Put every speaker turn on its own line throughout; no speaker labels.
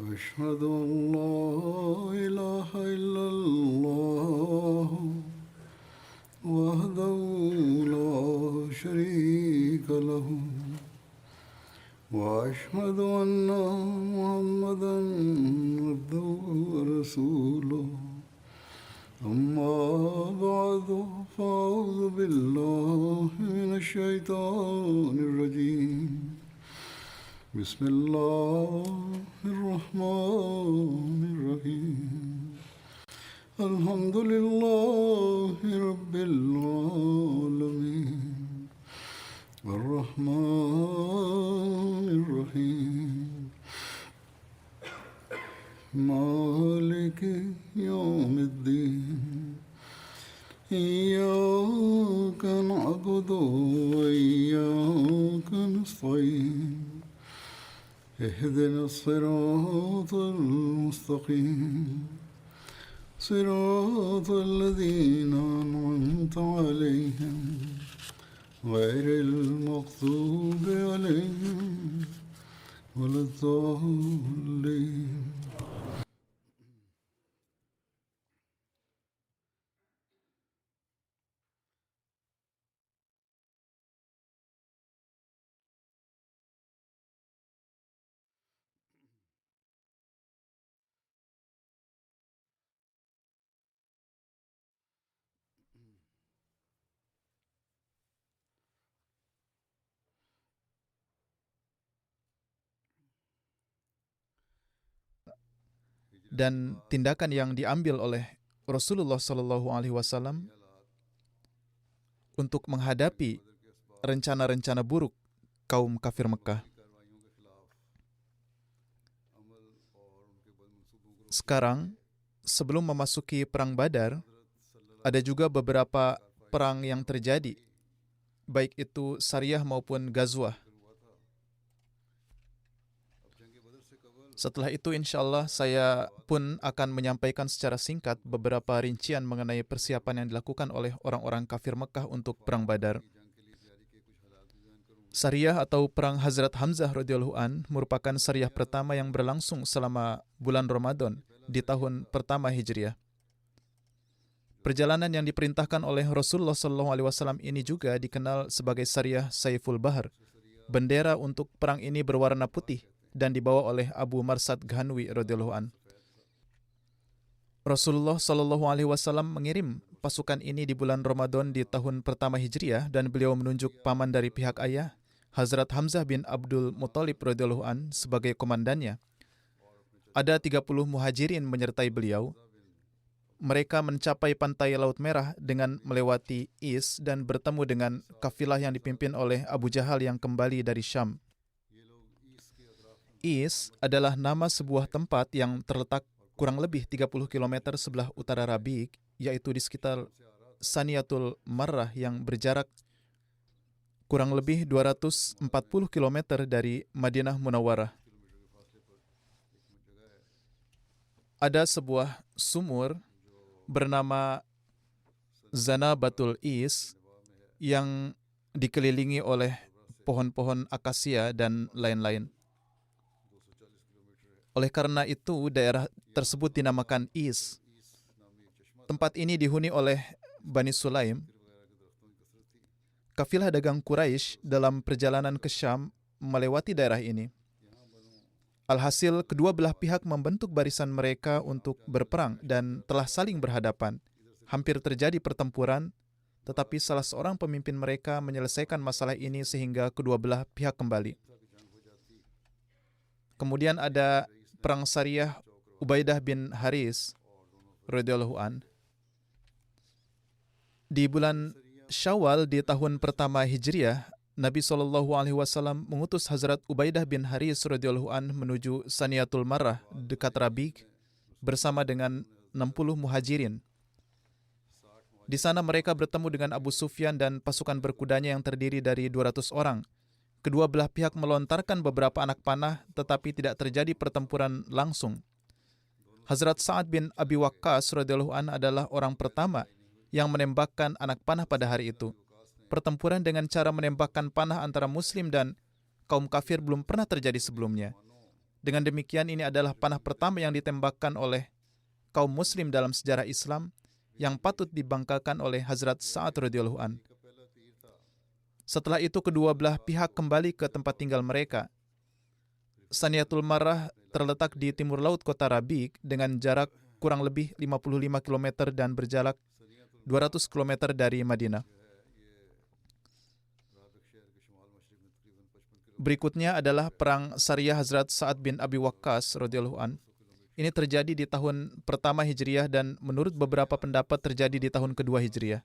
أشهد أن لا إله إلا الله وحده لا شريك له وأشهد أن محمدا عبده ورسوله أما بعد فأعوذ بالله من الشيطان الرجيم بسم الله الرحمن الرحيم الحمد لله رب العالمين الرحمن الرحيم مالك يوم الدين إياك نعبد وإياك نستعين اهدنا الصراط المستقيم صراط الذين أنعمت عليهم غير المغضوب عليهم ولا الضالين.
Dan tindakan yang diambil oleh Rasulullah Shallallahu Alaihi Wasallam untuk menghadapi rencana-rencana buruk kaum kafir Mekah. Sekarang, sebelum memasuki perang Badar, ada juga beberapa perang yang terjadi, baik itu Sariyah maupun Ghazwah. Setelah itu insya Allah saya pun akan menyampaikan secara singkat beberapa rincian mengenai persiapan yang dilakukan oleh orang-orang kafir Mekah untuk perang Badar. Sariyah atau perang Hazrat Hamzah radhiyallahu an merupakan sariyah pertama yang berlangsung selama bulan Ramadan di tahun pertama Hijriah. Perjalanan yang diperintahkan oleh Rasulullah SAW ini juga dikenal sebagai sariyah Saiful Bahar. Bendera untuk perang ini berwarna putih dan dibawa oleh Abu Marsad Ghanwi radhiyallahu an. Rasulullah SAW mengirim pasukan ini di bulan Ramadan di tahun pertama Hijriah dan beliau menunjuk paman dari pihak ayah, Hazrat Hamzah bin Abdul Muttalib radhiyallahu an sebagai komandannya. Ada 30 muhajirin menyertai beliau. Mereka mencapai pantai Laut Merah dengan melewati Is dan bertemu dengan kafilah yang dipimpin oleh Abu Jahal yang kembali dari Syam. Is adalah nama sebuah tempat yang terletak kurang lebih 30 km sebelah utara Rabiq, yaitu di sekitar Saniyatul Marrah yang berjarak kurang lebih 240 km dari Madinah Munawwarah. Ada sebuah sumur bernama Zanabatul Is yang dikelilingi oleh pohon-pohon akasia dan lain-lain. Oleh karena itu, daerah tersebut dinamakan Is. Tempat ini dihuni oleh Bani Sulaim. Kafilah dagang Quraisy dalam perjalanan ke Syam melewati daerah ini. Alhasil, kedua belah pihak membentuk barisan mereka untuk berperang dan telah saling berhadapan. Hampir terjadi pertempuran, tetapi salah seorang pemimpin mereka menyelesaikan masalah ini sehingga kedua belah pihak kembali. Kemudian ada perang Sariyah Ubaidah bin Haris radhiyallahu an. Di bulan Syawal di tahun pertama Hijriah, Nabi SAW mengutus Hazrat Ubaidah bin Haris radhiyallahu an menuju Saniyatul Marrah dekat Rabiq bersama dengan 60 muhajirin. Di sana mereka bertemu dengan Abu Sufyan dan pasukan berkudanya yang terdiri dari 200 orang. Kedua belah pihak melontarkan beberapa anak panah, tetapi tidak terjadi pertempuran langsung. Hazrat Sa'ad bin Abi Waqqas radhiyallahu an adalah orang pertama yang menembakkan anak panah pada hari itu. Pertempuran dengan cara menembakkan panah antara Muslim dan kaum kafir belum pernah terjadi sebelumnya. Dengan demikian, ini adalah panah pertama yang ditembakkan oleh kaum muslim dalam sejarah Islam yang patut dibanggakan oleh Hazrat Sa'ad radhiyallahu an. Setelah itu kedua belah pihak kembali ke tempat tinggal mereka. Saniyatul Marrah terletak di timur laut kota Rabiq dengan jarak kurang lebih 55 km dan berjarak 200 km dari Madinah. Berikutnya adalah perang Sariyah Hazrat Sa'ad bin Abi Waqqas radhiyallahu an. Ini terjadi di tahun pertama Hijriah dan menurut beberapa pendapat terjadi di tahun kedua Hijriah.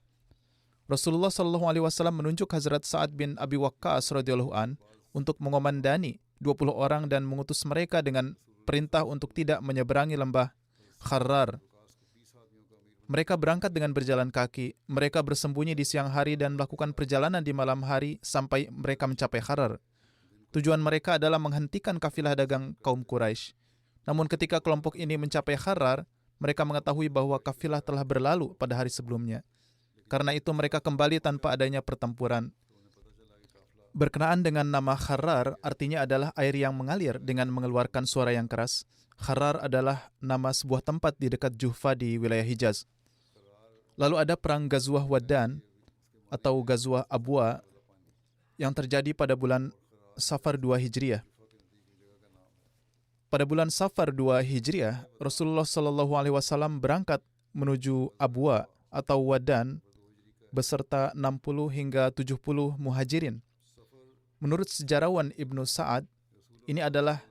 Rasulullah SAW menunjuk Hazrat Sa'ad bin Abi Waqqas radhiyallahu an untuk mengomandani 20 orang dan mengutus mereka dengan perintah untuk tidak menyeberangi lembah Kharrar. Mereka berangkat dengan berjalan kaki. Mereka bersembunyi di siang hari dan melakukan perjalanan di malam hari sampai mereka mencapai Kharrar. Tujuan mereka adalah menghentikan kafilah dagang kaum Quraisy. Namun ketika kelompok ini mencapai Kharrar, mereka mengetahui bahwa kafilah telah berlalu pada hari sebelumnya. Karena itu mereka kembali tanpa adanya pertempuran. Berkenaan dengan nama Kharrar, artinya adalah air yang mengalir dengan mengeluarkan suara yang keras. Kharrar adalah nama sebuah tempat di dekat Juhfa di wilayah Hijaz. Lalu ada perang Ghazwah Waddan atau Ghazwah Abwa yang terjadi pada bulan Safar 2 Hijriah. Pada bulan Safar 2 Hijriah, Rasulullah SAW berangkat menuju Abwa atau Waddan beserta 60 hingga 70 muhajirin. Menurut sejarawan Ibnu Sa'ad, ini adalah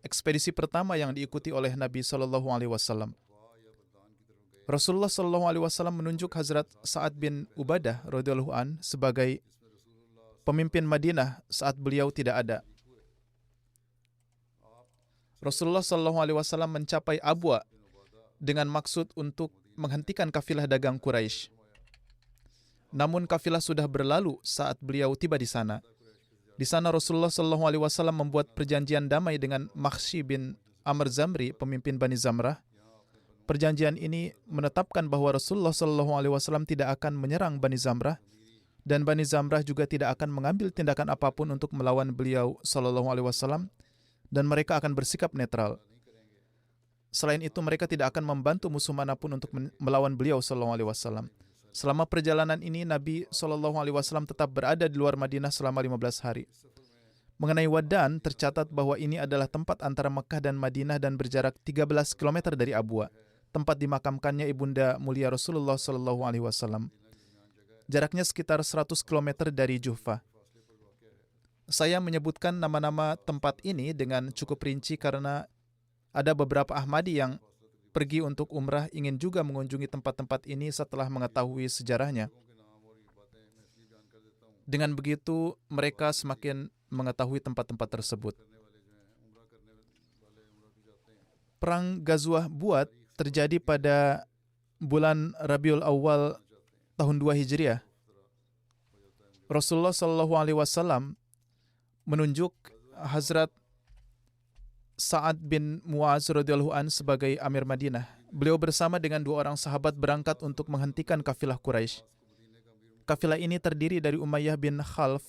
ekspedisi pertama yang diikuti oleh Nabi SAW. Rasulullah SAW menunjuk Hazrat Sa'ad bin Ubadah radhiyallahu an sebagai pemimpin Madinah saat beliau tidak ada. Rasulullah SAW mencapai Abwa dengan maksud untuk menghentikan kafilah dagang Quraisy. Namun kafilah sudah berlalu saat beliau tiba di sana. Di sana Rasulullah SAW membuat perjanjian damai dengan Makhshi bin Amr Zamri, pemimpin Bani Zamrah. Perjanjian ini menetapkan bahwa Rasulullah SAW tidak akan menyerang Bani Zamrah dan Bani Zamrah juga tidak akan mengambil tindakan apapun untuk melawan beliau SAW dan mereka akan bersikap netral. Selain itu mereka tidak akan membantu musuh manapun untuk melawan beliau SAW. Selama perjalanan ini Nabi SAW tetap berada di luar Madinah selama 15 hari. Mengenai Waddan, tercatat bahwa ini adalah tempat antara Mekah dan Madinah dan berjarak 13 km dari Abwa, tempat dimakamkannya ibunda mulia Rasulullah SAW. Jaraknya sekitar 100 km dari Juhfa. Saya menyebutkan nama-nama tempat ini dengan cukup rinci karena ada beberapa Ahmadi yang pergi untuk umrah ingin juga mengunjungi tempat-tempat ini setelah mengetahui sejarahnya. Dengan begitu, mereka semakin mengetahui tempat-tempat tersebut. Perang Ghazwah Buat terjadi pada bulan Rabiul Awal tahun 2 Hijriah. Rasulullah SAW menunjuk Hazrat Sa'ad bin Mu'az radhiyallahu an sebagai Amir Madinah. Beliau bersama dengan 2 orang sahabat berangkat untuk menghentikan kafilah Quraisy. Kafilah ini terdiri dari Umayyah bin Khalaf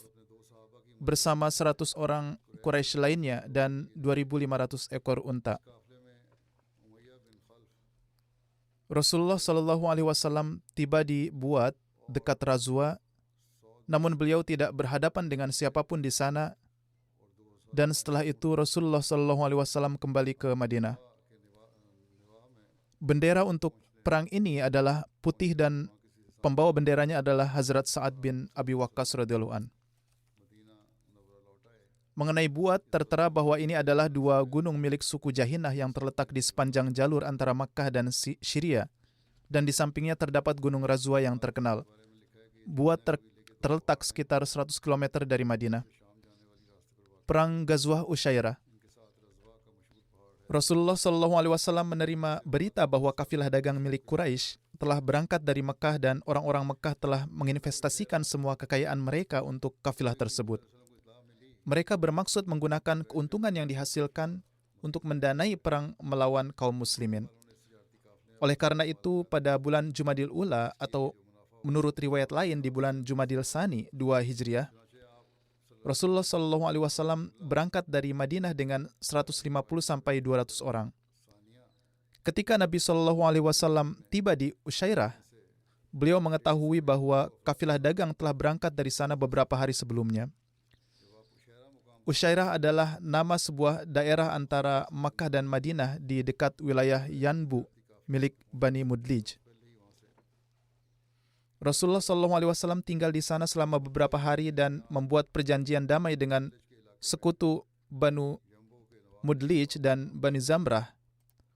bersama 100 orang Quraisy lainnya dan 2.500 ekor unta. Rasulullah SAW tiba di Buat dekat Razwa, namun beliau tidak berhadapan dengan siapapun di sana. Dan setelah itu Rasulullah SAW kembali ke Madinah. Bendera untuk perang ini adalah putih dan pembawa benderanya adalah Hazrat Sa'ad bin Abi Waqqas radhiyallahu an. Mengenai Buat, tertera bahwa ini adalah 2 gunung milik suku Jahinah yang terletak di sepanjang jalur antara Makkah dan Syria, dan di sampingnya terdapat gunung Razwa yang terkenal. Buat terletak sekitar 100 km dari Madinah. Perang Ghazwah Usyairah. Rasulullah SAW menerima berita bahwa kafilah dagang milik Quraisy telah berangkat dari Mekah dan orang-orang Mekah telah menginvestasikan semua kekayaan mereka untuk kafilah tersebut. Mereka bermaksud menggunakan keuntungan yang dihasilkan untuk mendanai perang melawan kaum muslimin. Oleh karena itu, pada bulan Jumadil Ula atau menurut riwayat lain di bulan Jumadil Sani 2 Hijriah, Rasulullah Shallallahu Alaihi Wasallam berangkat dari Madinah dengan 150 sampai 200 orang. Ketika Nabi Shallallahu Alaihi Wasallam tiba di Usyairah, beliau mengetahui bahwa kafilah dagang telah berangkat dari sana beberapa hari sebelumnya. Usyairah adalah nama sebuah daerah antara Makkah dan Madinah di dekat wilayah Yanbu milik Bani Mudlij. Rasulullah SAW tinggal di sana selama beberapa hari dan membuat perjanjian damai dengan sekutu Banu Mudlij dan Bani Zamrah,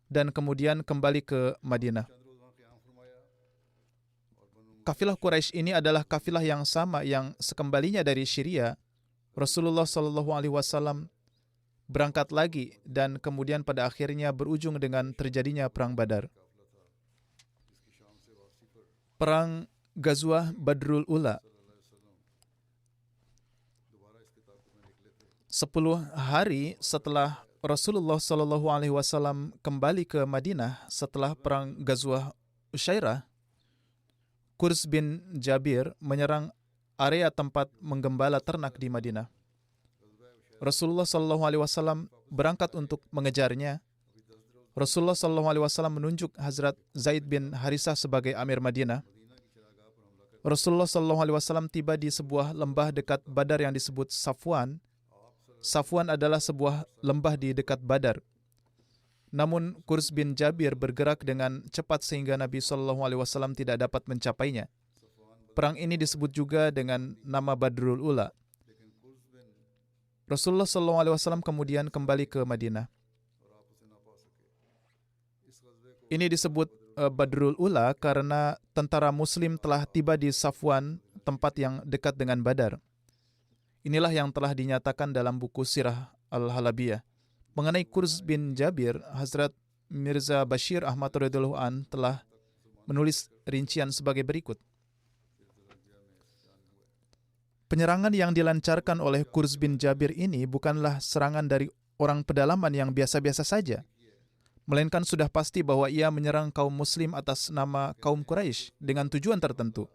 dan kemudian kembali ke Madinah. Kafilah Quraisy ini adalah kafilah yang sama yang sekembalinya dari Syria, Rasulullah SAW berangkat lagi dan kemudian pada akhirnya berujung dengan terjadinya Perang Badar. Perang Ghazwah Badrul Ula. 10 hari setelah Rasulullah SAW kembali ke Madinah setelah Perang Ghazwah Usyairah, Qurs bin Jabir menyerang area tempat menggembala ternak di Madinah. Rasulullah SAW berangkat untuk mengejarnya. Rasulullah SAW menunjuk Hazrat Zaid bin Harisah sebagai Amir Madinah. Rasulullah SAW tiba di sebuah lembah dekat Badar yang disebut Safwan. Safwan adalah sebuah lembah di dekat Badar. Namun Qurs bin Jabir bergerak dengan cepat sehingga Nabi SAW tidak dapat mencapainya. Perang ini disebut juga dengan nama Badrul Ula. Rasulullah SAW kemudian kembali ke Madinah. Ini disebut Badrul Ula karena tentara Muslim telah tiba di Safwan, tempat yang dekat dengan Badar. Inilah yang telah dinyatakan dalam buku Sirah Al-Halabiyah. Mengenai Qurs bin Jabir, Hazrat Mirza Bashir Ahmad radhiyallahu an telah menulis rincian sebagai berikut. Penyerangan yang dilancarkan oleh Qurs bin Jabir ini bukanlah serangan dari orang pedalaman yang biasa-biasa saja, melainkan sudah pasti bahwa ia menyerang kaum Muslim atas nama kaum Quraisy dengan tujuan tertentu.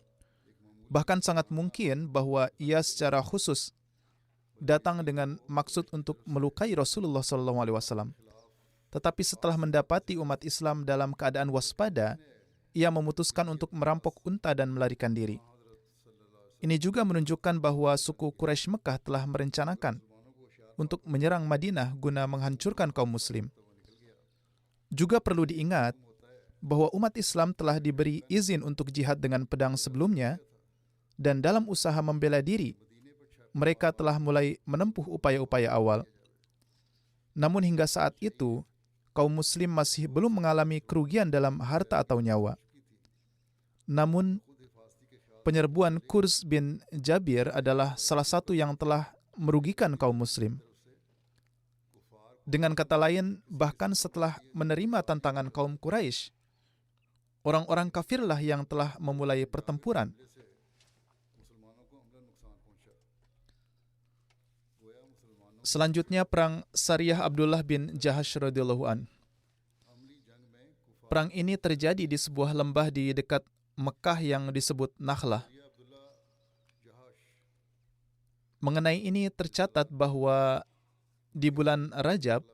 Bahkan sangat mungkin bahwa ia secara khusus datang dengan maksud untuk melukai Rasulullah SAW. Tetapi setelah mendapati umat Islam dalam keadaan waspada, ia memutuskan untuk merampok unta dan melarikan diri. Ini juga menunjukkan bahwa suku Quraisy Mekah telah merencanakan untuk menyerang Madinah guna menghancurkan kaum Muslim. Juga perlu diingat bahwa umat Islam telah diberi izin untuk jihad dengan pedang sebelumnya, dan dalam usaha membela diri, mereka telah mulai menempuh upaya-upaya awal. Namun hingga saat itu, kaum Muslim masih belum mengalami kerugian dalam harta atau nyawa. Namun, penyerbuan Qurs bin Jabir adalah salah satu yang telah merugikan kaum Muslim. Dengan kata lain, bahkan setelah menerima tantangan kaum Quraisy, orang-orang kafirlah yang telah memulai pertempuran. Selanjutnya perang Sariyah Abdullah bin Jahash radhiyallahu an. Perang ini terjadi di sebuah lembah di dekat Mekah yang disebut Nakhlah. Mengenai ini tercatat bahwa di bulan Rajab,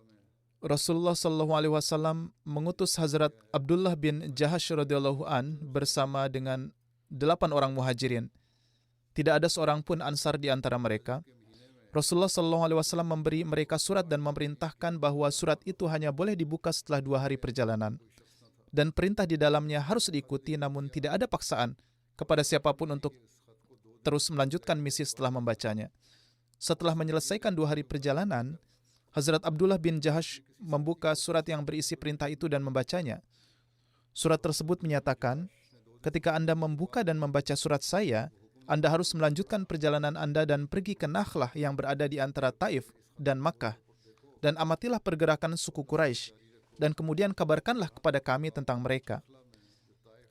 Rasulullah SAW mengutus Hazrat Abdullah bin Jahash radhiyallahu an bersama dengan 8 orang muhajirin. Tidak ada seorang pun Ansar di antara mereka. Rasulullah SAW memberi mereka surat dan memerintahkan bahwa surat itu hanya boleh dibuka setelah 2 hari perjalanan. Dan perintah di dalamnya harus diikuti, namun tidak ada paksaan kepada siapapun untuk terus melanjutkan misi setelah membacanya. Setelah menyelesaikan 2 hari perjalanan, Hazrat Abdullah bin Jahash membuka surat yang berisi perintah itu dan membacanya. Surat tersebut menyatakan, ketika Anda membuka dan membaca surat saya, Anda harus melanjutkan perjalanan Anda dan pergi ke Nakhlah yang berada di antara Taif dan Makkah, dan amatilah pergerakan suku Quraisy, dan kemudian kabarkanlah kepada kami tentang mereka.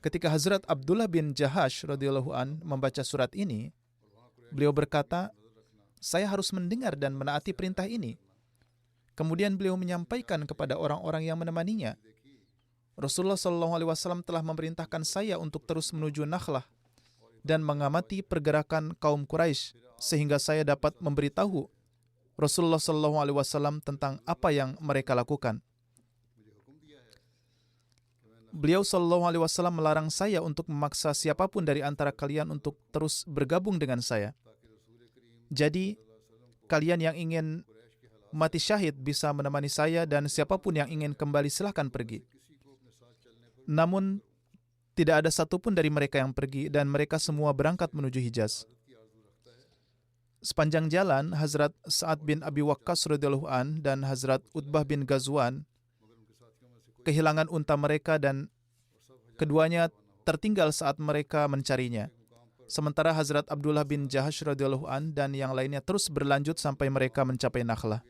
Ketika Hazrat Abdullah bin Jahash radhiyallahu an membaca surat ini, beliau berkata, saya harus mendengar dan menaati perintah ini. Kemudian beliau menyampaikan kepada orang-orang yang menemaninya, Rasulullah SAW telah memerintahkan saya untuk terus menuju Nakhlah dan mengamati pergerakan kaum Quraisy sehingga saya dapat memberitahu Rasulullah SAW tentang apa yang mereka lakukan. Beliau SAW melarang saya untuk memaksa siapapun dari antara kalian untuk terus bergabung dengan saya. Jadi, kalian yang ingin mati syahid bisa menemani saya, dan siapapun yang ingin kembali silahkan pergi. Namun, tidak ada satupun dari mereka yang pergi, dan mereka semua berangkat menuju Hijaz. Sepanjang jalan, Hazrat Sa'ad bin Abi Waqqas radhiyallahu an dan Hazrat Utbah bin Ghazwan kehilangan unta mereka, dan keduanya tertinggal saat mereka mencarinya. Sementara Hazrat Abdullah bin Jahash radhiyallahu an dan yang lainnya terus berlanjut sampai mereka mencapai Nakhlah.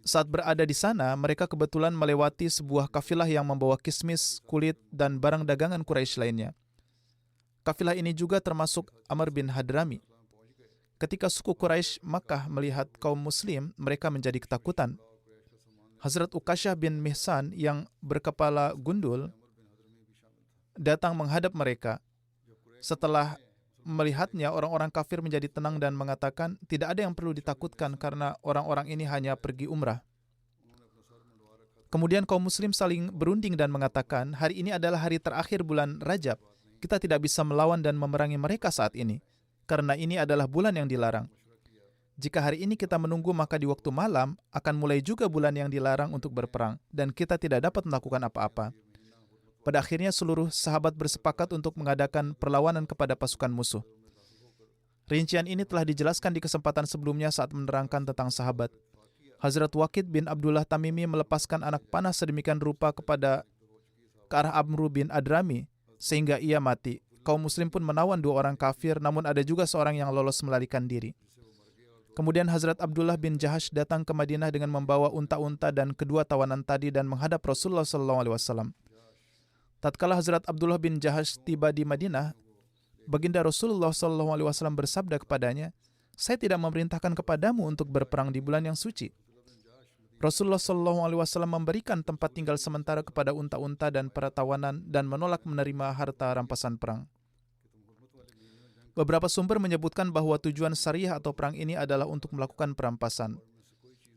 Saat berada di sana, mereka kebetulan melewati sebuah kafilah yang membawa kismis, kulit, dan barang dagangan Quraisy lainnya. Kafilah ini juga termasuk Amr bin Hadrami. Ketika suku Quraisy Makkah melihat kaum Muslim, mereka menjadi ketakutan. Hazrat Uqashah bin Mihsan yang berkepala gundul datang menghadap mereka. Setelah melihatnya, orang-orang kafir menjadi tenang dan mengatakan, tidak ada yang perlu ditakutkan karena orang-orang ini hanya pergi umrah. Kemudian kaum muslim saling berunding dan mengatakan, hari ini adalah hari terakhir bulan Rajab. Kita tidak bisa melawan dan memerangi mereka saat ini, karena ini adalah bulan yang dilarang. Jika hari ini kita menunggu, maka di waktu malam akan mulai juga bulan yang dilarang untuk berperang, dan kita tidak dapat melakukan apa-apa. Pada akhirnya seluruh sahabat bersepakat untuk mengadakan perlawanan kepada pasukan musuh. Rincian ini telah dijelaskan di kesempatan sebelumnya saat menerangkan tentang sahabat. Hazrat Waqid bin Abdullah Tamimi melepaskan anak panah sedemikian rupa ke arah Amr bin Adrami sehingga ia mati. Kaum muslim pun menawan 2 orang kafir, namun ada juga seorang yang lolos melarikan diri. Kemudian Hazrat Abdullah bin Jahash datang ke Madinah dengan membawa unta-unta dan kedua tawanan tadi dan menghadap Rasulullah SAW. Tatkala Hazrat Abdullah bin Jahash tiba di Madinah, baginda Rasulullah SAW bersabda kepadanya, saya tidak memerintahkan kepadamu untuk berperang di bulan yang suci. Rasulullah SAW memberikan tempat tinggal sementara kepada unta-unta dan para tawanan dan menolak menerima harta rampasan perang. Beberapa sumber menyebutkan bahwa tujuan syariah atau perang ini adalah untuk melakukan perampasan.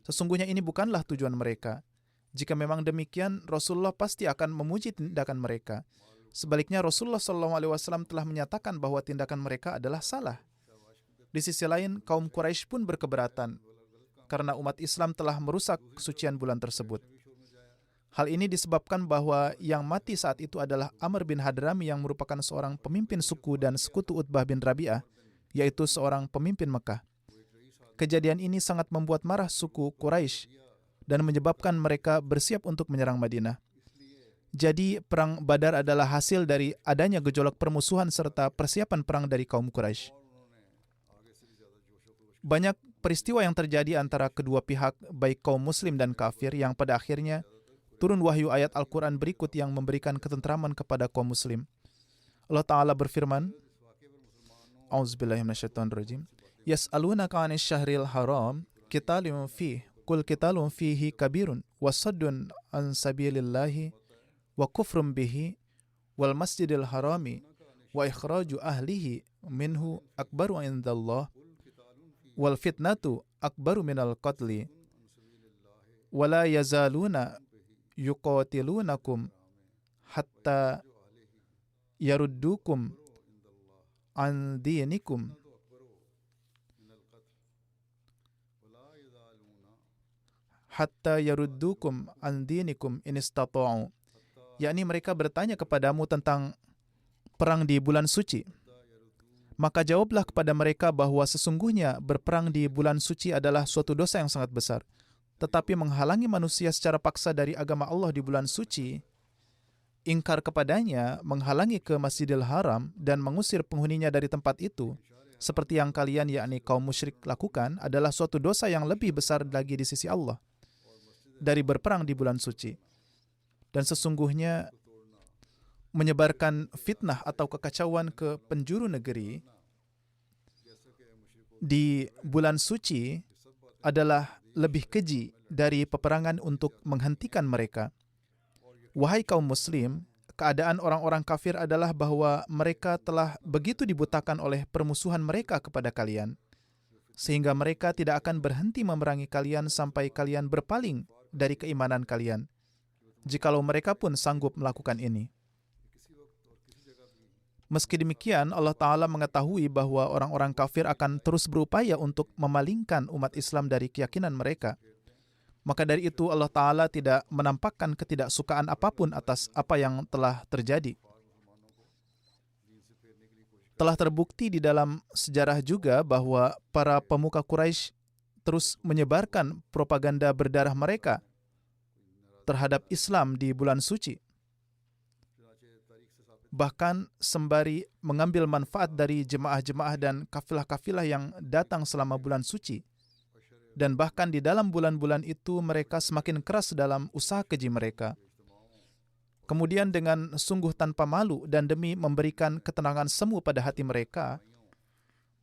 Sesungguhnya ini bukanlah tujuan mereka. Jika memang demikian, Rasulullah pasti akan memuji tindakan mereka. Sebaliknya, Rasulullah SAW telah menyatakan bahwa tindakan mereka adalah salah. Di sisi lain, kaum Quraisy pun berkeberatan karena umat Islam telah merusak kesucian bulan tersebut. Hal ini disebabkan bahwa yang mati saat itu adalah Amr bin Hadrami yang merupakan seorang pemimpin suku dan sekutu Utbah bin Rabi'ah, yaitu seorang pemimpin Mekah. Kejadian ini sangat membuat marah suku Quraisy dan menyebabkan mereka bersiap untuk menyerang Madinah. Jadi, perang Badar adalah hasil dari adanya gejolak permusuhan serta persiapan perang dari kaum Quraisy. Banyak peristiwa yang terjadi antara kedua pihak, baik kaum muslim dan kafir, yang pada akhirnya turun wahyu ayat Al-Quran berikut yang memberikan ketentraman kepada kaum muslim. Allah Ta'ala berfirman, A'udzubillahiminasyaitonirrajim, Yas'alunaka 'anil syahril haram, qitalun fihi, qul qitalun fihi kabirun, wasaddun an sabilillahi, wa kufrum bihi, wal masjidil harami, wa ikhraju ahlihi minhu akbaru indallah, wal fitnatu akbaru minal qatli, wala yazaluna yuqatilunakum hatta yaruddukum an dinikum hatta yaruddukum an dinikum in istata'u. Yakni mereka bertanya kepadamu tentang perang di bulan suci. Maka jawablah kepada mereka bahwa sesungguhnya berperang di bulan suci adalah suatu dosa yang sangat besar. Tetapi menghalangi manusia secara paksa dari agama Allah di bulan suci, ingkar kepadanya, menghalangi ke Masjidil Haram dan mengusir penghuninya dari tempat itu, seperti yang kalian yakni kaum musyrik lakukan, adalah suatu dosa yang lebih besar lagi di sisi Allah dari berperang di bulan suci. Dan sesungguhnya menyebarkan fitnah atau kekacauan ke penjuru negeri di bulan suci adalah lebih keji dari peperangan untuk menghentikan mereka. Wahai kaum muslim, keadaan orang-orang kafir adalah bahwa mereka telah begitu dibutakan oleh permusuhan mereka kepada kalian, sehingga mereka tidak akan berhenti memerangi kalian sampai kalian berpaling dari keimanan kalian, jikalau mereka pun sanggup melakukan ini. Meski demikian, Allah Ta'ala mengetahui bahwa orang-orang kafir akan terus berupaya untuk memalingkan umat Islam dari keyakinan mereka. Maka dari itu Allah Ta'ala tidak menampakkan ketidaksukaan apapun atas apa yang telah terjadi. Telah terbukti di dalam sejarah juga bahwa para pemuka Quraisy terus menyebarkan propaganda berdarah mereka terhadap Islam di bulan suci. Bahkan sembari mengambil manfaat dari jemaah-jemaah dan kafilah-kafilah yang datang selama bulan suci. Dan bahkan di dalam bulan-bulan itu mereka semakin keras dalam usaha keji mereka. Kemudian dengan sungguh tanpa malu dan demi memberikan ketenangan semu pada hati mereka,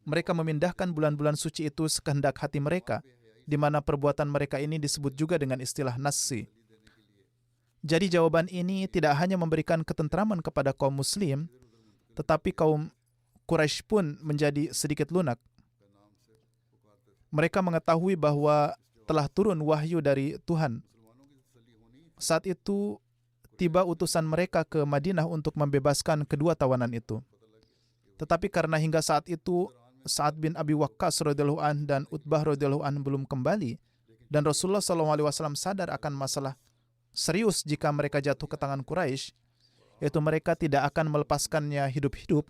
mereka memindahkan bulan-bulan suci itu sekehendak hati mereka, di mana perbuatan mereka ini disebut juga dengan istilah nasi. Jadi jawaban ini tidak hanya memberikan ketentraman kepada kaum muslim, tetapi kaum Quraisy pun menjadi sedikit lunak. Mereka mengetahui bahwa telah turun wahyu dari Tuhan. Saat itu tiba utusan mereka ke Madinah untuk membebaskan kedua tawanan itu. Tetapi karena hingga saat itu Sa'ad bin Abi Waqqas radhiyallahu an dan Utbah radhiyallahu an belum kembali, dan Rasulullah SAW sadar akan masalah serius jika mereka jatuh ke tangan Quraisy, yaitu mereka tidak akan melepaskannya hidup-hidup,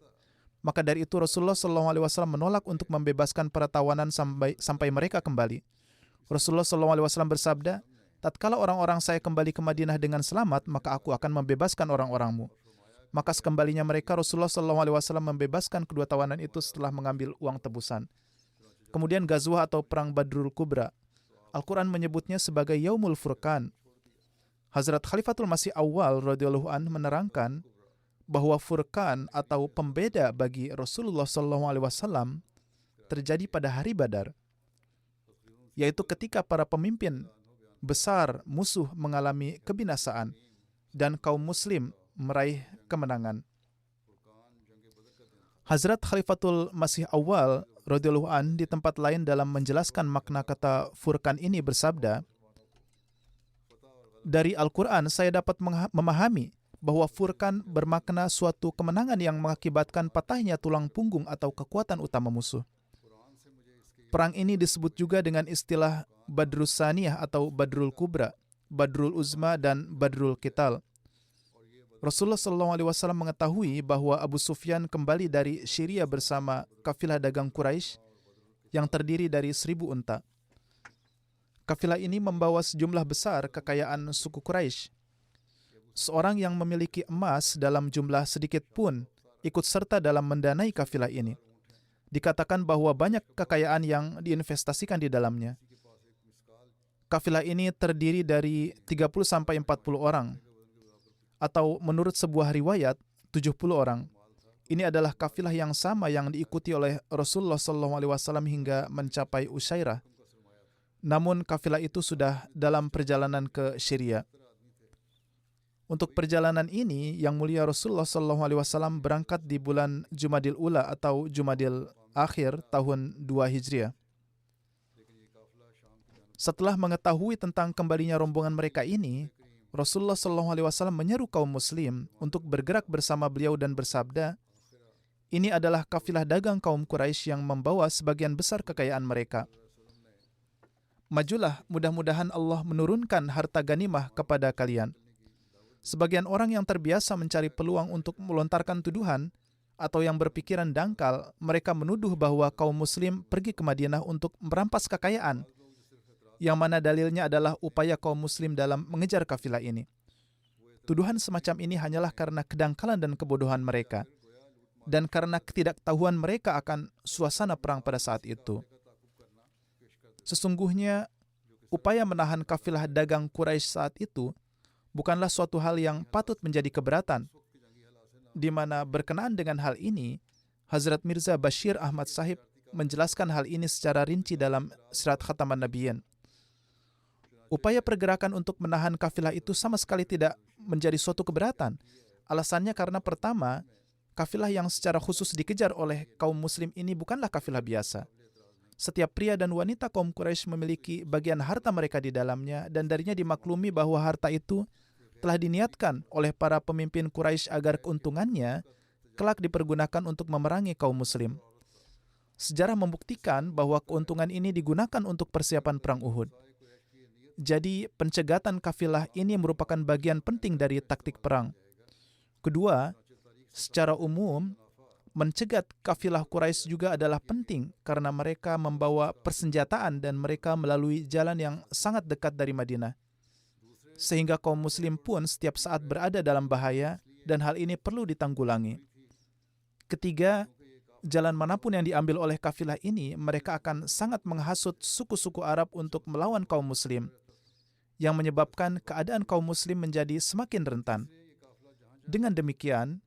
maka dari itu Rasulullah SAW menolak untuk membebaskan para tawanan sampai mereka kembali. Rasulullah SAW bersabda, tatkala orang-orang saya kembali ke Madinah dengan selamat, maka aku akan membebaskan orang-orangmu. Maka sekembalinya mereka, Rasulullah SAW membebaskan kedua tawanan itu setelah mengambil uang tebusan. Kemudian Ghazwah atau Perang Badrul Kubra. Al-Quran menyebutnya sebagai Yaumul Furqan. Hazrat Khalifatul Masih Awal radhiyallahu an menerangkan bahwa Furqan atau pembeda bagi Rasulullah SAW terjadi pada hari Badar, yaitu ketika para pemimpin besar musuh mengalami kebinasaan dan kaum muslim meraih kemenangan. Hazrat Khalifatul Masih Awal radhiyallahu an di tempat lain dalam menjelaskan makna kata Furqan ini bersabda, dari Al-Quran saya dapat memahami bahwa Furqan bermakna suatu kemenangan yang mengakibatkan patahnya tulang punggung atau kekuatan utama musuh. Perang ini disebut juga dengan istilah Badrus Saniyah atau Badrul Kubra, Badrul Uzma, dan Badrul Qital. Rasulullah SAW mengetahui bahwa Abu Sufyan kembali dari Syria bersama kafilah dagang Quraisy yang terdiri dari 1000 unta. Kafilah ini membawa sejumlah besar kekayaan suku Quraisy. Seorang yang memiliki emas dalam jumlah sedikit pun ikut serta dalam mendanai kafilah ini. Dikatakan bahwa banyak kekayaan yang diinvestasikan di dalamnya. Kafilah ini terdiri dari 30-40 orang. Atau menurut sebuah riwayat, 70 orang. Ini adalah kafilah yang sama yang diikuti oleh Rasulullah SAW hingga mencapai Usyairah. Namun kafilah itu sudah dalam perjalanan ke Syria. Untuk perjalanan ini, Yang Mulia Rasulullah SAW berangkat di bulan Jumadil Ula atau Jumadil Akhir tahun 2 Hijriah. Setelah mengetahui tentang kembalinya rombongan mereka ini, Rasulullah SAW menyeru kaum muslim untuk bergerak bersama beliau dan bersabda, ini adalah kafilah dagang kaum Quraisy yang membawa sebagian besar kekayaan mereka. Majulah, mudah-mudahan Allah menurunkan harta ganimah kepada kalian. Sebagian orang yang terbiasa mencari peluang untuk melontarkan tuduhan atau yang berpikiran dangkal, mereka menuduh bahwa kaum muslim pergi ke Madinah untuk merampas kekayaan, yang mana dalilnya adalah upaya kaum muslim dalam mengejar kafilah ini. Tuduhan semacam ini hanyalah karena kedangkalan dan kebodohan mereka, dan karena ketidaktahuan mereka akan suasana perang pada saat itu. Sesungguhnya, upaya menahan kafilah dagang Quraisy saat itu bukanlah suatu hal yang patut menjadi keberatan, di mana berkenaan dengan hal ini, Hazrat Mirza Bashir Ahmad Sahib menjelaskan hal ini secara rinci dalam Sirat Khataman Nabiyyin. Upaya pergerakan untuk menahan kafilah itu sama sekali tidak menjadi suatu keberatan, Alasannya karena pertama, kafilah yang secara khusus dikejar oleh kaum muslim ini bukanlah kafilah biasa. Setiap pria dan wanita kaum Quraisy memiliki bagian harta mereka di dalamnya, dan darinya dimaklumi bahwa harta itu telah diniatkan oleh para pemimpin Quraisy agar keuntungannya kelak dipergunakan untuk memerangi kaum muslim. Sejarah membuktikan bahwa keuntungan ini digunakan untuk persiapan perang Uhud. Jadi, pencegatan kafilah ini merupakan bagian penting dari taktik perang. Kedua, secara umum, mencegat kafilah Quraisy juga adalah penting karena mereka membawa persenjataan dan mereka melalui jalan yang sangat dekat dari Madinah. Sehingga kaum muslim pun setiap saat berada dalam bahaya dan hal ini perlu ditanggulangi. Ketiga, jalan manapun yang diambil oleh kafilah ini, mereka akan sangat menghasut suku-suku Arab untuk melawan kaum muslim, yang menyebabkan keadaan kaum muslim menjadi semakin rentan. Dengan demikian,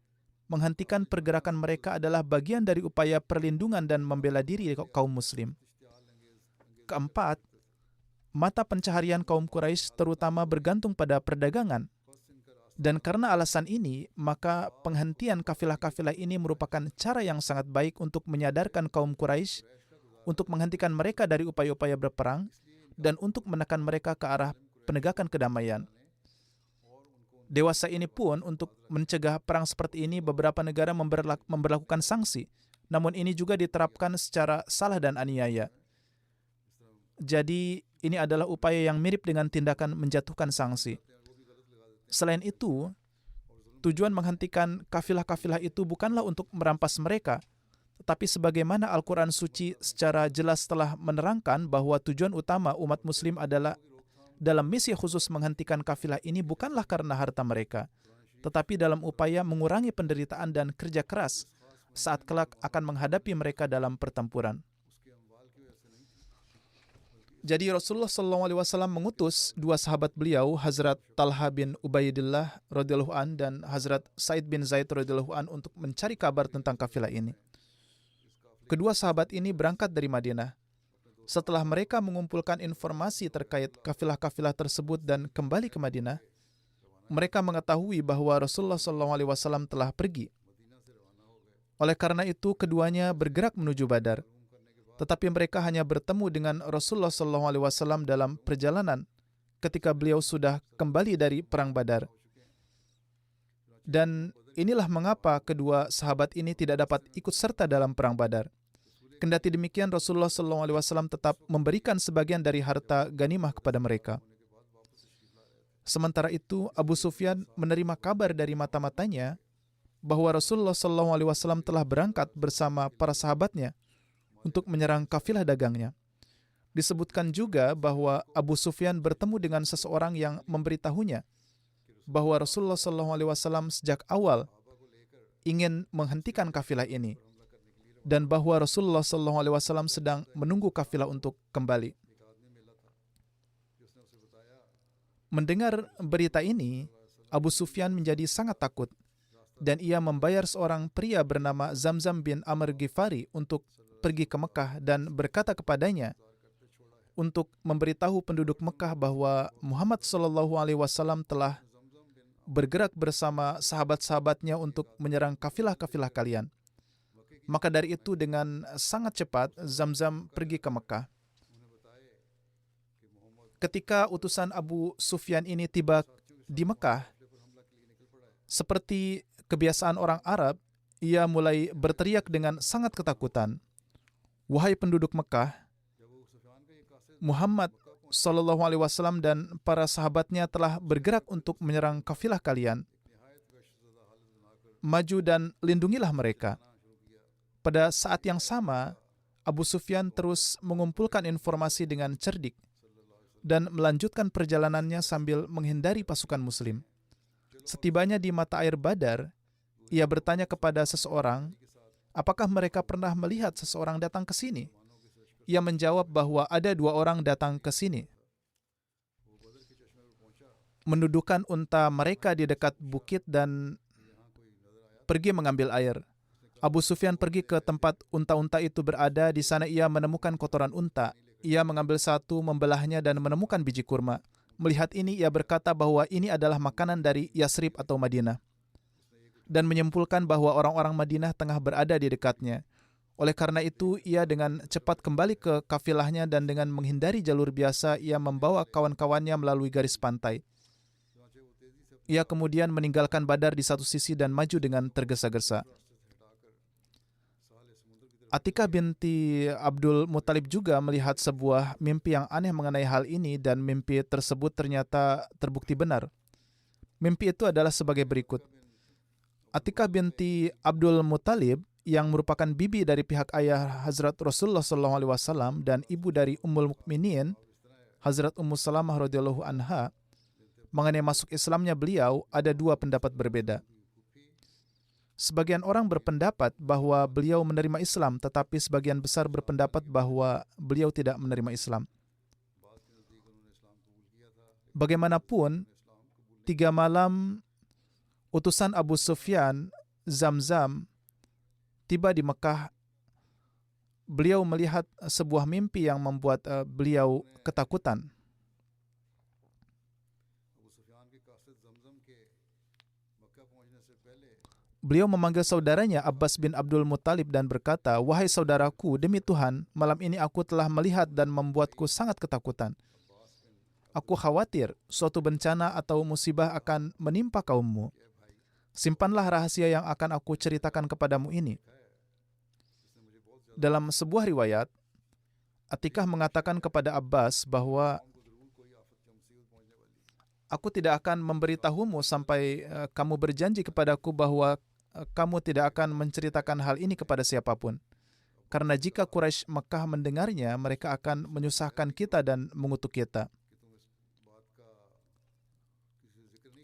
menghentikan pergerakan mereka adalah bagian dari upaya perlindungan dan membela diri kaum muslim. Keempat, mata pencaharian kaum Quraisy terutama bergantung pada perdagangan. Dan karena alasan ini, maka penghentian kafilah-kafilah ini merupakan cara yang sangat baik untuk menyadarkan kaum Quraisy, untuk menghentikan mereka dari upaya-upaya berperang, dan untuk menekan mereka ke arah penegakan kedamaian. Dewasa ini pun untuk mencegah perang seperti ini, beberapa negara memberlakukan sanksi. Namun ini juga diterapkan secara salah dan aniaya. Jadi ini adalah upaya yang mirip dengan tindakan menjatuhkan sanksi. Selain itu, tujuan menghentikan kafilah-kafilah itu bukanlah untuk merampas mereka, tetapi sebagaimana Al-Quran Suci secara jelas telah menerangkan bahwa tujuan utama umat muslim adalah dalam misi khusus menghentikan kafilah ini bukanlah karena harta mereka, tetapi dalam upaya mengurangi penderitaan dan kerja keras saat kelak akan menghadapi mereka dalam pertempuran. Jadi Rasulullah SAW mengutus dua sahabat beliau, Hazrat Talha bin Ubaidillah radhiyallahu an dan Hazrat Sa'id bin Zaid radhiyallahu an, untuk mencari kabar tentang kafilah ini. Kedua sahabat ini berangkat dari Madinah. Setelah mereka mengumpulkan informasi terkait kafilah-kafilah tersebut dan kembali ke Madinah, mereka mengetahui bahwa Rasulullah SAW telah pergi. Oleh karena itu, keduanya bergerak menuju Badar. Tetapi mereka hanya bertemu dengan Rasulullah SAW dalam perjalanan ketika beliau sudah kembali dari Perang Badar. Dan inilah mengapa kedua sahabat ini tidak dapat ikut serta dalam Perang Badar. Kendati demikian, Rasulullah SAW tetap memberikan sebagian dari harta ganimah kepada mereka. Sementara itu, Abu Sufyan menerima kabar dari mata-matanya bahwa Rasulullah SAW telah berangkat bersama para sahabatnya untuk menyerang kafilah dagangnya. Disebutkan juga bahwa Abu Sufyan bertemu dengan seseorang yang memberitahunya bahwa Rasulullah SAW sejak awal ingin menghentikan kafilah ini, dan bahwa Rasulullah SAW sedang menunggu kafilah untuk kembali. Mendengar berita ini, Abu Sufyan menjadi sangat takut, dan ia membayar seorang pria bernama Zamzam bin Amr Ghifari untuk pergi ke Mekah dan berkata kepadanya untuk memberitahu penduduk Mekah bahwa Muhammad SAW telah bergerak bersama sahabat-sahabatnya untuk menyerang kafilah-kafilah kalian. Maka dari itu dengan sangat cepat Zamzam pergi ke Mekah. Ketika utusan Abu Sufyan ini tiba di Mekah, seperti kebiasaan orang Arab, ia mulai berteriak dengan sangat ketakutan. Wahai penduduk Mekah, Muhammad SAW dan para sahabatnya telah bergerak untuk menyerang kafilah kalian. Maju dan lindungilah mereka. Pada saat yang sama, Abu Sufyan terus mengumpulkan informasi dengan cerdik dan melanjutkan perjalanannya sambil menghindari pasukan Muslim. Setibanya di mata air Badar, ia bertanya kepada seseorang, apakah mereka pernah melihat seseorang datang ke sini? Ia menjawab bahwa ada 2 orang datang ke sini, mendudukan unta mereka di dekat bukit dan pergi mengambil air. Abu Sufyan pergi ke tempat unta-unta itu berada. Di sana ia menemukan kotoran unta. Ia mengambil satu, membelahnya dan menemukan biji kurma. Melihat ini, ia berkata bahwa ini adalah makanan dari Yasrib atau Madinah. dan menyimpulkan bahwa orang-orang Madinah tengah berada di dekatnya. Oleh karena itu, ia dengan cepat kembali ke kafilahnya dan dengan menghindari jalur biasa, ia membawa kawan-kawannya melalui garis pantai. Ia kemudian meninggalkan Badar di satu sisi dan maju dengan tergesa-gesa. Atikah binti Abdul Muttalib juga melihat sebuah mimpi yang aneh mengenai hal ini dan mimpi tersebut ternyata terbukti benar. Mimpi itu adalah sebagai berikut. Atikah binti Abdul Muttalib yang merupakan bibi dari pihak ayah Hazrat Rasulullah SAW dan ibu dari Ummul Mukminin, Hazrat Ummu Salamah radhiyallahu anha, mengenai masuk Islamnya beliau ada dua pendapat berbeda. Sebagian orang berpendapat bahwa beliau menerima Islam, tetapi sebagian besar berpendapat bahwa beliau tidak menerima Islam. Bagaimanapun, 3 malam utusan Abu Sufyan, Zamzam, tiba di Mekah, beliau melihat sebuah mimpi yang membuat beliau ketakutan. Beliau memanggil saudaranya Abbas bin Abdul Muttalib dan berkata, "Wahai saudaraku, demi Tuhan, malam ini aku telah melihat dan membuatku sangat ketakutan. Aku khawatir suatu bencana atau musibah akan menimpa kaummu. Simpanlah rahasia yang akan aku ceritakan kepadamu ini." Dalam sebuah riwayat, Atikah mengatakan kepada Abbas bahwa aku tidak akan memberitahumu sampai kamu berjanji kepadaku bahwa kamu tidak akan menceritakan hal ini kepada siapapun. Karena jika Quraisy Mekah mendengarnya, mereka akan menyusahkan kita dan mengutuk kita.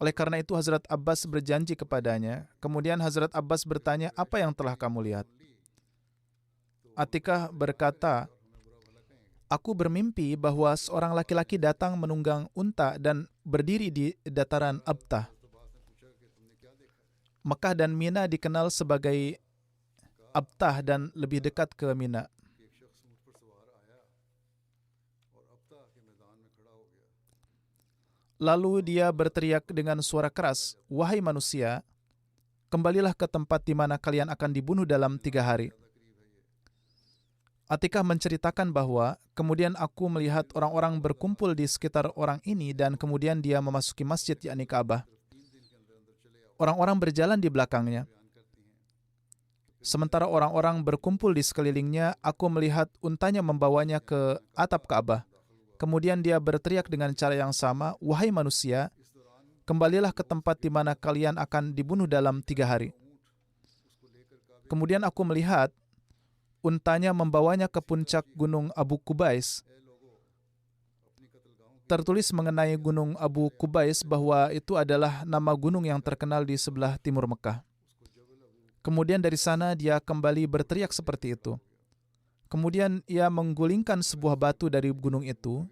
Oleh karena itu Hazrat Abbas berjanji kepadanya. Kemudian Hazrat Abbas bertanya, "Apa yang telah kamu lihat?" Atikah berkata, "Aku bermimpi bahwa seorang laki-laki datang menunggang unta dan berdiri di dataran Abtah. Mekah dan Mina dikenal sebagai Abtah dan lebih dekat ke Mina. Lalu dia berteriak dengan suara keras, 'Wahai manusia, kembalilah ke tempat di mana kalian akan dibunuh dalam 3 hari.' Atikah menceritakan bahwa kemudian aku melihat orang-orang berkumpul di sekitar orang ini dan kemudian dia memasuki masjid yakni Ka'bah. Orang-orang berjalan di belakangnya. Sementara orang-orang berkumpul di sekelilingnya, aku melihat untanya membawanya ke atap Ka'bah. Kemudian dia berteriak dengan cara yang sama, 'Wahai manusia, kembalilah ke tempat di mana kalian akan dibunuh dalam 3 hari.' Kemudian aku melihat untanya membawanya ke puncak gunung Abu Qubais. Tertulis mengenai gunung Abu Qubais bahwa itu adalah nama gunung yang terkenal di sebelah timur Mekah. Kemudian dari sana dia kembali berteriak seperti itu. Kemudian ia menggulingkan sebuah batu dari gunung itu,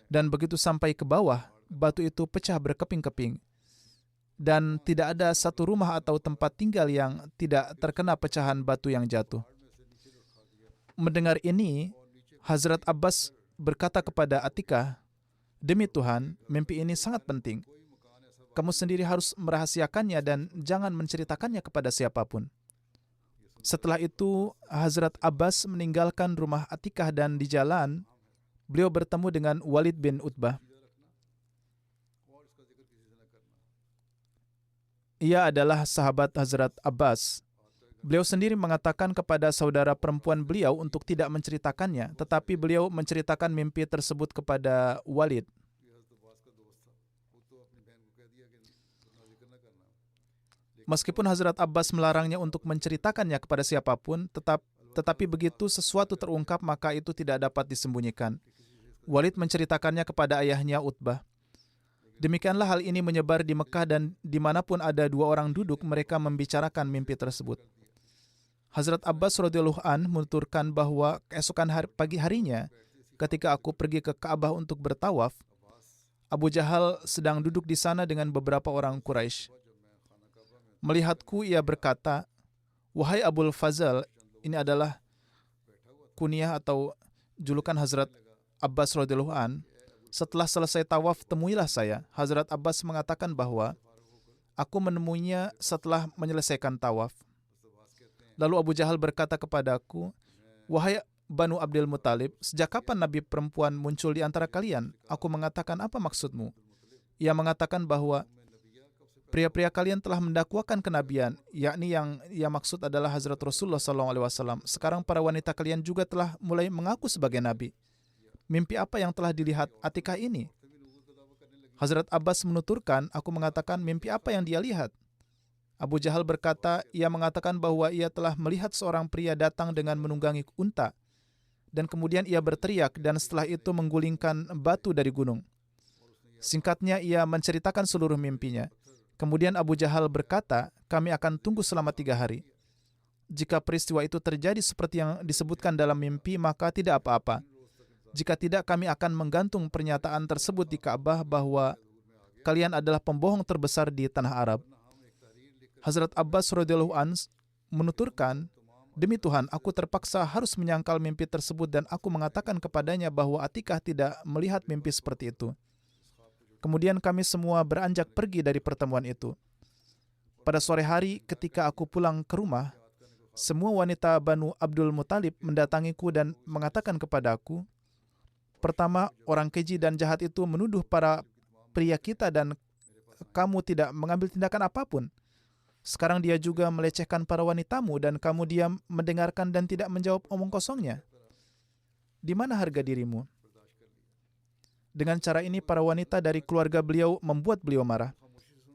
dan begitu sampai ke bawah, batu itu pecah berkeping-keping. Dan tidak ada satu rumah atau tempat tinggal yang tidak terkena pecahan batu yang jatuh. Mendengar ini, Hazrat Abbas berkata kepada Atikah, "Demi Tuhan, mimpi ini sangat penting. Kamu sendiri harus merahasiakannya dan jangan menceritakannya kepada siapapun." Setelah itu, Hazrat Abbas meninggalkan rumah Atikah dan di jalan, beliau bertemu dengan Walid bin Utbah. Ia adalah sahabat Hazrat Abbas. Beliau sendiri mengatakan kepada saudara perempuan beliau untuk tidak menceritakannya, tetapi beliau menceritakan mimpi tersebut kepada Walid. Meskipun Hazrat Abbas melarangnya untuk menceritakannya kepada siapapun, tetapi begitu sesuatu terungkap maka itu tidak dapat disembunyikan. Walid menceritakannya kepada ayahnya Utbah. Demikianlah hal ini menyebar di Mekah dan dimanapun ada 2 orang duduk, mereka membicarakan mimpi tersebut. Hazrat Abbas radhiyallahu an menuturkan bahwa keesokan pagi harinya, ketika aku pergi ke Ka'bah untuk bertawaf, Abu Jahal sedang duduk di sana dengan beberapa orang Quraisy. Melihatku, ia berkata, "Wahai Abul Fazal," ini adalah kunyah atau julukan Hazrat Abbas radhiyallahu an, "setelah selesai tawaf, temuilah saya." Hazrat Abbas mengatakan bahwa Aku menemuinya setelah menyelesaikan tawaf. Lalu Abu Jahal berkata kepadaku, "Wahai Banu Abdul Muthalib, sejak kapan nabi perempuan muncul di antara kalian?" Aku mengatakan, "Apa maksudmu?" Ia mengatakan bahwa pria-pria kalian telah mendakwakan kenabian, yakni yang ia maksud adalah Hazrat Rasulullah SAW. Sekarang para wanita kalian juga telah mulai mengaku sebagai nabi. Mimpi apa yang telah dilihat Atikah ini? Hazrat Abbas menuturkan, aku mengatakan, mimpi apa yang dia lihat? Abu Jahal berkata, ia mengatakan bahwa ia telah melihat seorang pria datang dengan menunggangi unta. Dan kemudian ia berteriak dan setelah itu menggulingkan batu dari gunung. Singkatnya, ia menceritakan seluruh mimpinya. Kemudian Abu Jahal berkata, kami akan tunggu selama 3 hari. Jika peristiwa itu terjadi seperti yang disebutkan dalam mimpi, maka tidak apa-apa. Jika tidak, kami akan menggantung pernyataan tersebut di Ka'bah bahwa kalian adalah pembohong terbesar di tanah Arab. Hazrat Abbas radhiyallahu anhu menuturkan, demi Tuhan, aku terpaksa harus menyangkal mimpi tersebut dan aku mengatakan kepadanya bahwa Atikah tidak melihat mimpi seperti itu. Kemudian kami semua beranjak pergi dari pertemuan itu. Pada sore hari ketika aku pulang ke rumah, semua wanita Banu Abdul Muthalib mendatangiku dan mengatakan kepadaku, pertama, orang keji dan jahat itu menuduh para pria kita dan kamu tidak mengambil tindakan apapun. Sekarang dia juga melecehkan para wanitamu dan kamu diam mendengarkan dan tidak menjawab omong kosongnya. Di mana harga dirimu? Dengan cara ini para wanita dari keluarga beliau membuat beliau marah.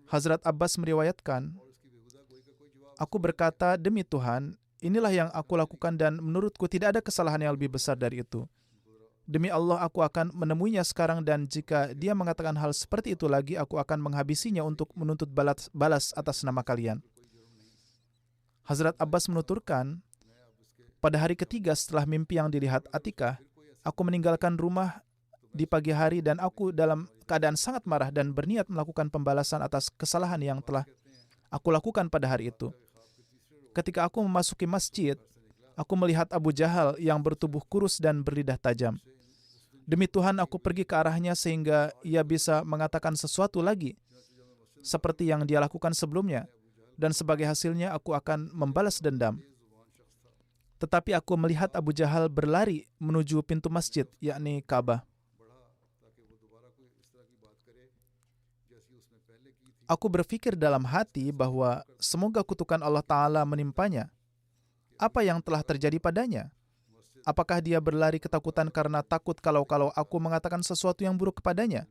Hazrat Abbas meriwayatkan, aku berkata, demi Tuhan, inilah yang aku lakukan dan menurutku tidak ada kesalahan yang lebih besar dari itu. Demi Allah, aku akan menemuinya sekarang dan jika dia mengatakan hal seperti itu lagi, aku akan menghabisinya untuk menuntut balas atas nama kalian. Hazrat Abbas menuturkan, pada hari ketiga setelah mimpi yang dilihat Atikah, aku meninggalkan rumah di pagi hari dan aku dalam keadaan sangat marah dan berniat melakukan pembalasan atas kesalahan yang telah aku lakukan pada hari itu. Ketika aku memasuki masjid, aku melihat Abu Jahal yang bertubuh kurus dan berlidah tajam. Demi Tuhan, aku pergi ke arahnya sehingga ia bisa mengatakan sesuatu lagi seperti yang dia lakukan sebelumnya. Dan sebagai hasilnya, aku akan membalas dendam. Tetapi aku melihat Abu Jahal berlari menuju pintu masjid, yakni Ka'bah. Aku berpikir dalam hati bahwa semoga kutukan Allah Ta'ala menimpanya. Apa yang telah terjadi padanya? Apakah dia berlari ketakutan karena takut kalau aku mengatakan sesuatu yang buruk kepadanya?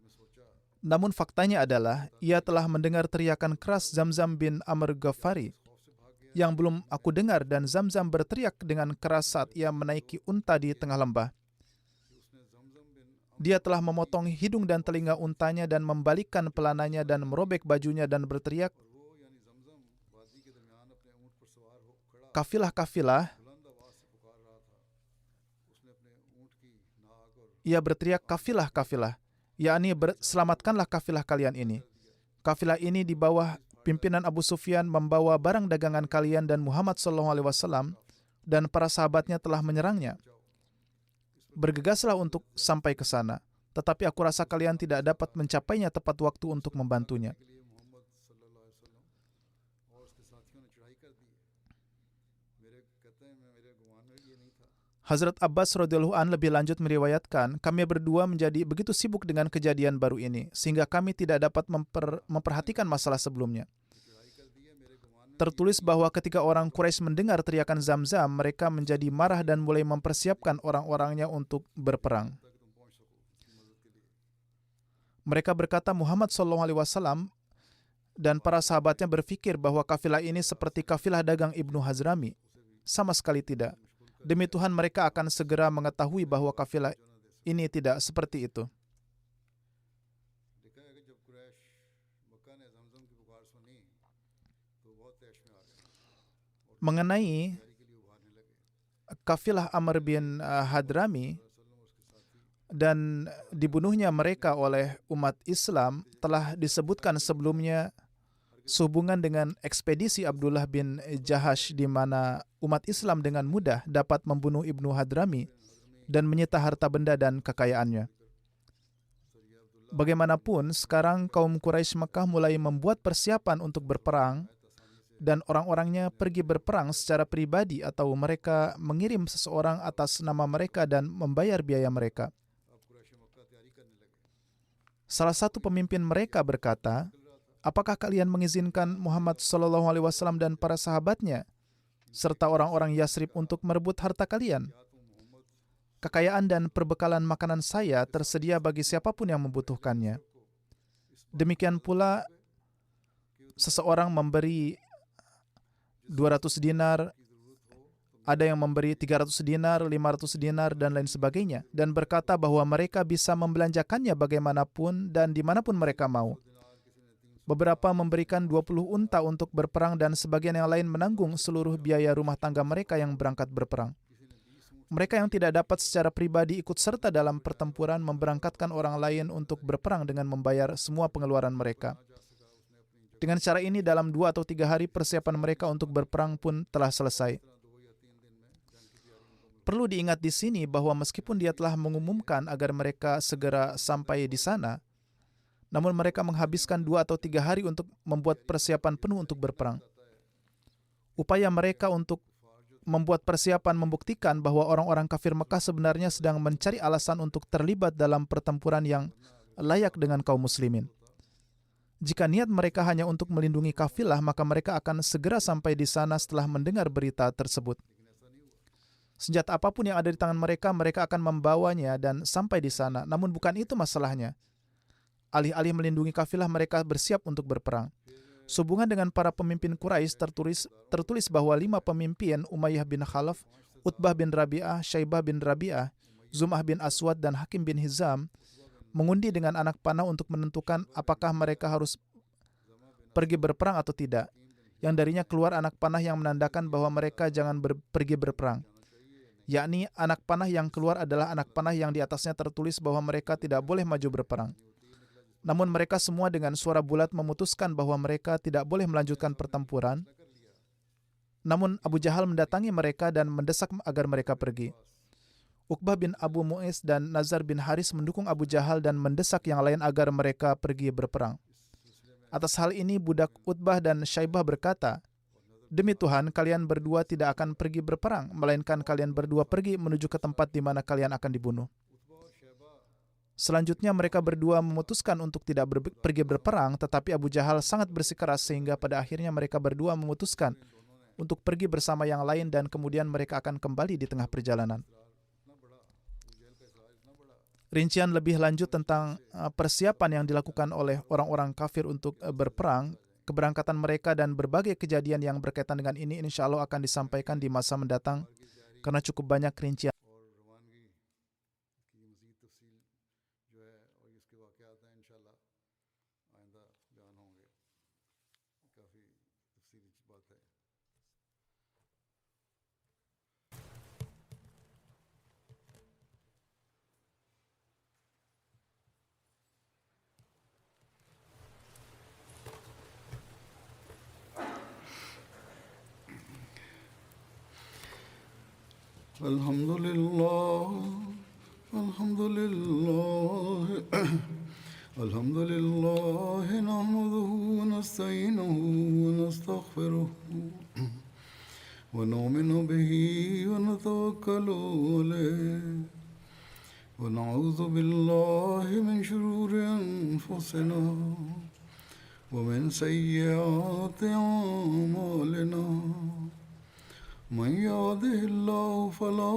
Namun faktanya adalah, ia telah mendengar teriakan keras Zamzam bin Amr Ghafari yang belum aku dengar dan Zamzam berteriak dengan keras saat ia menaiki unta di tengah lembah. Dia telah memotong hidung dan telinga untanya dan membalikkan pelananya dan merobek bajunya dan berteriak, kafilah-kafilah. Ia berteriak, kafilah-kafilah, yakni selamatkanlah kafilah kalian ini. Kafilah ini di bawah pimpinan Abu Sufyan membawa barang dagangan kalian dan Muhammad SAW dan para sahabatnya telah menyerangnya. Bergegaslah untuk sampai ke sana, tetapi aku rasa kalian tidak dapat mencapainya tepat waktu untuk membantunya. Hazrat Abbas radhiyallahu an lebih lanjut meriwayatkan, kami berdua menjadi begitu sibuk dengan kejadian baru ini sehingga kami tidak dapat memperhatikan masalah sebelumnya. Tertulis bahwa ketika orang Quraisy mendengar teriakan Zamzam, mereka menjadi marah dan mulai mempersiapkan orang-orangnya untuk berperang. Mereka berkata Muhammad SAW dan para sahabatnya berpikir bahwa kafilah ini seperti kafilah dagang Ibnu Hazrami. Sama sekali tidak. Demi Tuhan, mereka akan segera mengetahui bahwa kafilah ini tidak seperti itu. Mengenai kafilah Amr bin Hadrami dan dibunuhnya mereka oleh umat Islam telah disebutkan sebelumnya sehubungan dengan ekspedisi Abdullah bin Jahash di mana umat Islam dengan mudah dapat membunuh Ibnu Hadrami dan menyita harta benda dan kekayaannya. Bagaimanapun, sekarang kaum Quraisy Mekah mulai membuat persiapan untuk berperang dan orang-orangnya pergi berperang secara pribadi atau mereka mengirim seseorang atas nama mereka dan membayar biaya mereka. Salah satu pemimpin mereka berkata, "Apakah kalian mengizinkan Muhammad SAW dan para sahabatnya serta orang-orang Yasrib untuk merebut harta kalian? Kekayaan dan perbekalan makanan saya tersedia bagi siapapun yang membutuhkannya." Demikian pula, seseorang memberi 200 dinar, ada yang memberi 300 dinar, 500 dinar, dan lain sebagainya, dan berkata bahwa mereka bisa membelanjakannya bagaimanapun dan dimanapun mereka mau. Beberapa memberikan 20 unta untuk berperang dan sebagian yang lain menanggung seluruh biaya rumah tangga mereka yang berangkat berperang. Mereka yang tidak dapat secara pribadi ikut serta dalam pertempuran memberangkatkan orang lain untuk berperang dengan membayar semua pengeluaran mereka. Dengan cara ini, dalam 2 atau 3 hari persiapan mereka untuk berperang pun telah selesai. Perlu diingat di sini bahwa meskipun dia telah mengumumkan agar mereka segera sampai di sana, namun mereka menghabiskan 2 atau 3 hari untuk membuat persiapan penuh untuk berperang. Upaya mereka untuk membuat persiapan membuktikan bahwa orang-orang kafir Mekah sebenarnya sedang mencari alasan untuk terlibat dalam pertempuran yang layak dengan kaum muslimin. Jika niat mereka hanya untuk melindungi kafilah, maka mereka akan segera sampai di sana setelah mendengar berita tersebut. Senjata apapun yang ada di tangan mereka, mereka akan membawanya dan sampai di sana. Namun bukan itu masalahnya. Alih-alih melindungi kafilah, mereka bersiap untuk berperang. Sehubungan dengan para pemimpin Quraisy tertulis bahwa 5 pemimpin, Umayyah bin Khalaf, Utbah bin Rabi'ah, Syaibah bin Rabi'ah, Zum'ah bin Aswad, dan Hakim bin Hizam, mengundi dengan anak panah untuk menentukan apakah mereka harus pergi berperang atau tidak. Yang darinya keluar anak panah yang menandakan bahwa mereka jangan pergi berperang. Yakni anak panah yang keluar adalah anak panah yang di atasnya tertulis bahwa mereka tidak boleh maju berperang. Namun mereka semua dengan suara bulat memutuskan bahwa mereka tidak boleh melanjutkan pertempuran. Namun Abu Jahal mendatangi mereka dan mendesak agar mereka pergi. Uqbah bin Abu Mu'is dan Nazar bin Haris mendukung Abu Jahal dan mendesak yang lain agar mereka pergi berperang. Atas hal ini, budak Utbah dan Syaibah berkata, "Demi Tuhan, kalian berdua tidak akan pergi berperang, melainkan kalian berdua pergi menuju ke tempat di mana kalian akan dibunuh." Selanjutnya mereka berdua memutuskan untuk tidak pergi berperang, tetapi Abu Jahal sangat bersikeras sehingga pada akhirnya mereka berdua memutuskan untuk pergi bersama yang lain dan kemudian mereka akan kembali di tengah perjalanan. Rincian lebih lanjut tentang persiapan yang dilakukan oleh orang-orang kafir untuk berperang, keberangkatan mereka dan berbagai kejadian yang berkaitan dengan ini insya Allah akan disampaikan di masa mendatang karena cukup banyak rincian.
Alhamdulillah, alhamdulillah, alhamdulillah, nahmaduhu wa nasta'inuhu wa nastaghfiruh wa nu'minu bihi wa natawakkalu alayh wa na'udhu billahi min shururi anfusina wa min sayyiati a'malina. من يهده الله فلا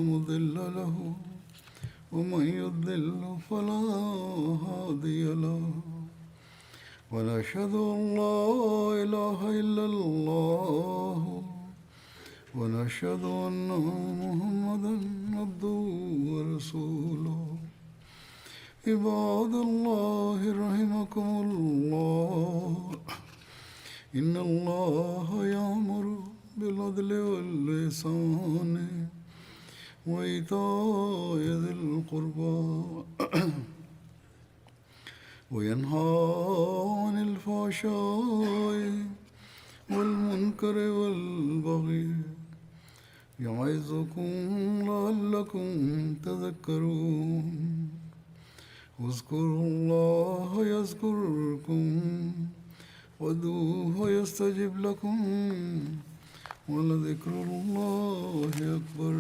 مضل له ومن يضلل فلا هادي له ونشهد أن لا إله إلا الله ونشهد أن محمدا عبده ورسوله عباد الله رحمكم الله إن الله يأمر بالعدل والإحسان وإيتاء ذي القربى وينهى عن الفحشاء والمنكر والبغي يعظكم لعلكم تذكرون واذكروا الله يذكركم وادعوه يستجب لكم ولذكر الله أكبر.